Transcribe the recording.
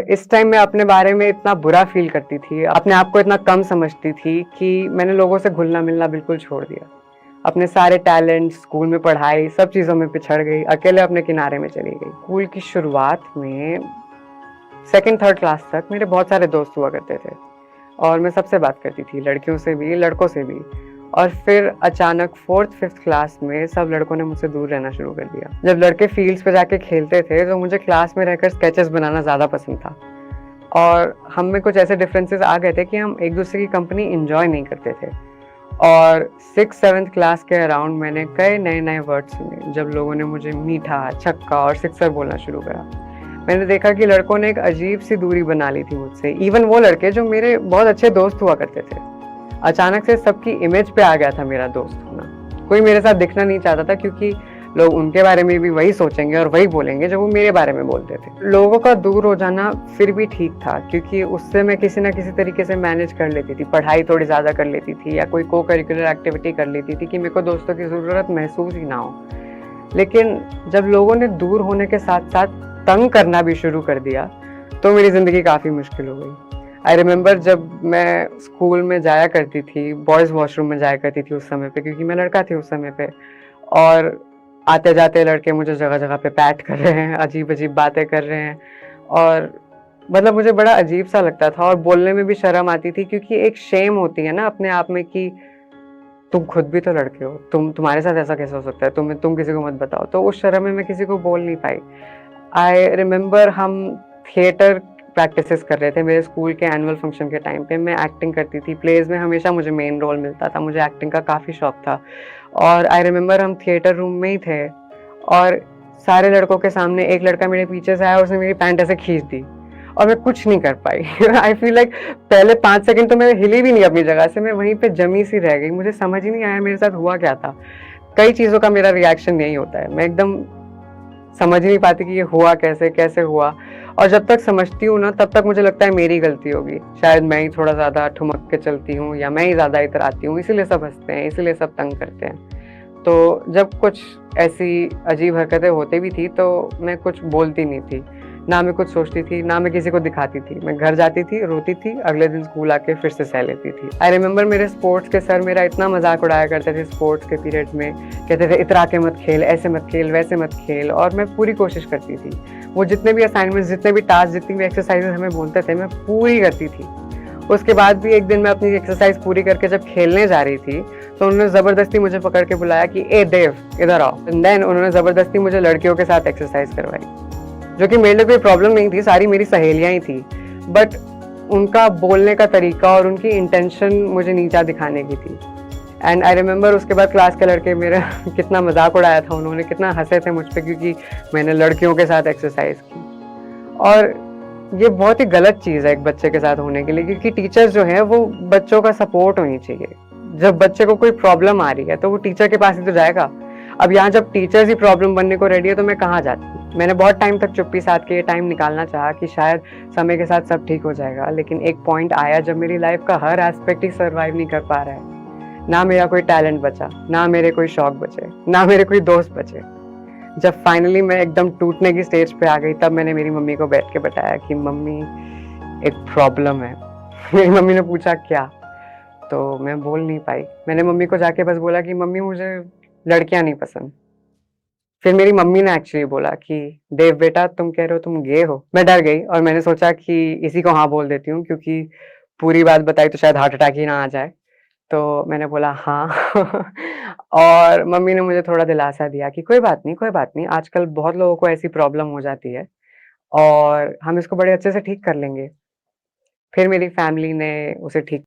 और इस टाइम मैं अपने बारे में इतना बुरा फील करती थी, अपने आप को इतना कम समझती थी कि मैंने लोगों से घुलना-मिलना बिल्कुल छोड़ दिया। अपने सारे टैलेंट, स्कूल में पढ़ाई, सब चीज़ों में पिछड़ गई, अकेले अपने किनारे में चली गई। स्कूल की शुरुआत में 2nd-3rd क्लास तक मेरे बहुत सारे दोस्त हुआ करते थे और मैं सबसे बात करती थी, लड़कियों से भी, लड़कों से भी। और फिर अचानक 4th-5th क्लास में सब लड़कों ने मुझसे दूर रहना शुरू कर दिया। जब लड़के फील्ड्स पे जाके खेलते थे तो मुझे क्लास में रहकर स्केचेस बनाना ज़्यादा पसंद था और हम में कुछ ऐसे डिफरेंसेस आ गए थे कि हम एक दूसरे की कंपनी एंजॉय नहीं करते थे। और 6th-7th क्लास के अराउंड मैंने कई नए-नए वर्ड सुने जब लोगों ने मुझे मीठा, छक्का और सिक्सर बोलना शुरू करा। मैंने देखा कि लड़कों ने एक अजीब-सी दूरी बना ली थी मुझसे, इवन वो लड़के जो मेरे बहुत अच्छे दोस्त हुआ करते थे। अचानक से सबकी इमेज पे आ गया था मेरा दोस्त होना। कोई मेरे साथ दिखना नहीं चाहता था क्योंकि लोग उनके बारे में भी वही सोचेंगे और वही बोलेंगे जो वो मेरे बारे में बोलते थे। लोगों का दूर हो जाना फिर भी ठीक था क्योंकि उससे मैं किसी न किसी तरीके से मैनेज कर लेती थी, पढ़ाई थोड़ी ज़्यादा कर लेती थी या कोई को-करिकुलर एक्टिविटी कर लेती थी कि मेरे को दोस्तों की ज़रूरत महसूस ही ना हो। लेकिन जब लोगों ने दूर होने के साथ-साथ तंग करना भी शुरू कर दिया, तो मेरी ज़िंदगी काफ़ी मुश्किल हो गई। आई रिमेंबर जब मैं स्कूल में जाया करती थी, बॉयज़ वॉशरूम में जाया करती थी उस समय पे क्योंकि मैं लड़का थी उस समय पे और आते-जाते लड़के मुझे जगह-जगह पे पैट कर रहे हैं, अजीब-अजीब बातें कर रहे हैं और मतलब मुझे बड़ा अजीब-सा लगता था और बोलने में भी शर्म आती थी क्योंकि एक शेम होती है ना अपने आप में कि तुम खुद भी तो लड़के हो, तुम्हारे साथ ऐसा कैसे हो सकता है? तुम किसी को मत बताओ। तो उस शर्म में मैं किसी को बोल नहीं पाई। आई रिमेंबर हम थिएटर प्रैक्टिसेस कर रहे थे मेरे स्कूल के एनुअल फंक्शन के टाइम पे। मैं एक्टिंग करती थी, प्लेज़ में हमेशा मुझे मेन रोल मिलता था, मुझे एक्टिंग का काफ़ी शौक था। और आई रिमेंबर हम थिएटर रूम में ही थे और सारे लड़कों के सामने एक लड़का मेरे पीछे से आया और उसने मेरी पैंट ऐसे खींच दी और मैं कुछ नहीं कर पाई। आई फ़ील लाइक पहले 5 सेकंड तो मैं हिली भी नहीं अपनी जगह से, मैं वहीं पे जमी सी रह गई। मुझे समझ ही नहीं आया मेरे साथ हुआ क्या था। कई चीज़ों का मेरा रिएक्शन यही होता है। मैं एकदम समझ ही नहीं पाती कि ये हुआ कैसे, कैसे हुआ? और जब तक समझती हूँ ना तब तक मुझे लगता है मेरी गलती होगी। शायद मैं ही थोड़ा ज़्यादा ठुमक के चलती हूँ या मैं ही ज़्यादा इतराती हूँ, इसीलिए सब हँसते हैं, इसीलिए सब तंग करते हैं। तो जब कुछ ऐसी अजीब हरकतें होती भी थी तो मैं कुछ बोलती नहीं थी। ना मैं कुछ सोचती थी, ना मैं किसी को दिखाती थी। मैं घर जाती थी, रोती थी, अगले दिन स्कूल आके फिर से सह लेती थी। आई रिमेंबर मेरे स्पोर्ट्स के सर मेरा इतना मज़ाक उड़ाया करते थे स्पोर्ट्स के पीरियड में। कहते थे इतरा के मत खेल, ऐसे मत खेल, वैसे मत खेल और मैं पूरी कोशिश करती थी। वो जितने भी असाइनमेंट्स, जितने भी टास्क, जितनी भी एक्सरसाइज़ेज़ हमें बोलते थे, मैं पूरी करती थी। उसके बाद भी एक दिन मैं अपनी एक्सरसाइज़ पूरी करके जब खेलने जा रही थी, तो उन्होंने ज़बरदस्ती मुझे पकड़ के बुलाया कि ए देव, इधर आओ। एंड देन उन्होंने ज़बरदस्ती मुझे लड़कियों के साथ एक्सरसाइज़ करवाई, जो कि मेरे लिए कोई प्रॉब्लम नहीं थी, सारी मेरी सहेलियाँ ही थी। बट उनका बोलने का तरीका और उनकी इंटेंशन मुझे नीचा दिखाने की थी। एंड आई रिमेंबर उसके बाद क्लास के लड़के मेरा कितना मज़ाक उड़ाया था उन्होंने, कितना हँसे थे मुझ पे क्योंकि मैंने लड़कियों के साथ एक्सरसाइज़ की। और ये बहुत ही गलत चीज़ है एक बच्चे के साथ होने के लिए क्योंकि टीचर्स जो हैं वो बच्चों का सपोर्ट होनी चाहिए। जब बच्चे को कोई प्रॉब्लम आ रही है तो वो टीचर के पास ही तो जाएगा। अब यहाँ जब टीचर्स ही प्रॉब्लम बनने को रेडी है तो मैं कहाँ जाती? मैंने बहुत टाइम तक चुप्पी साध के ये टाइम निकालना चाहा कि शायद समय के साथ सब ठीक हो जाएगा, लेकिन एक पॉइंट आया जब मेरी लाइफ का हर एस्पेक्ट ही सर्वाइव नहीं कर पा रहा है। ना मेरा कोई टैलेंट बचा, ना मेरे कोई शौक बचे, ना मेरे कोई दोस्त बचे। जब फाइनली मैं एकदम टूटने की स्टेज पे आ गई तब मैंने मेरी मम्मी को बैठ के बताया कि मम्मी एक प्रॉब्लम है। मेरी मम्मी ने पूछा क्या? तो मैं बोल नहीं पाई। मैंने मम्मी को जाके बस बोला कि मम्मी मुझे लड़कियां नहीं पसंद। फिर मेरी मम्मी ने एक्चुअली बोला कि देव बेटा तुम कह रहे हो तुम गे हो। मैं डर गई और मैंने सोचा कि इसी को हाँ बोल देती हूँ क्योंकि पूरी बात बताई तो शायद हार्ट अटैक ही ना आ जाए। तो मैंने बोला हाँ। और मम्मी ने मुझे थोड़ा दिलासा दिया कि कोई बात नहीं, आजकल बहुत लोगों को ऐसी प्रॉब्लम हो जाती है और हम इसको बड़े अच्छे से ठीक कर लेंगे। फिर मेरी फैमिली ने उसे ठीक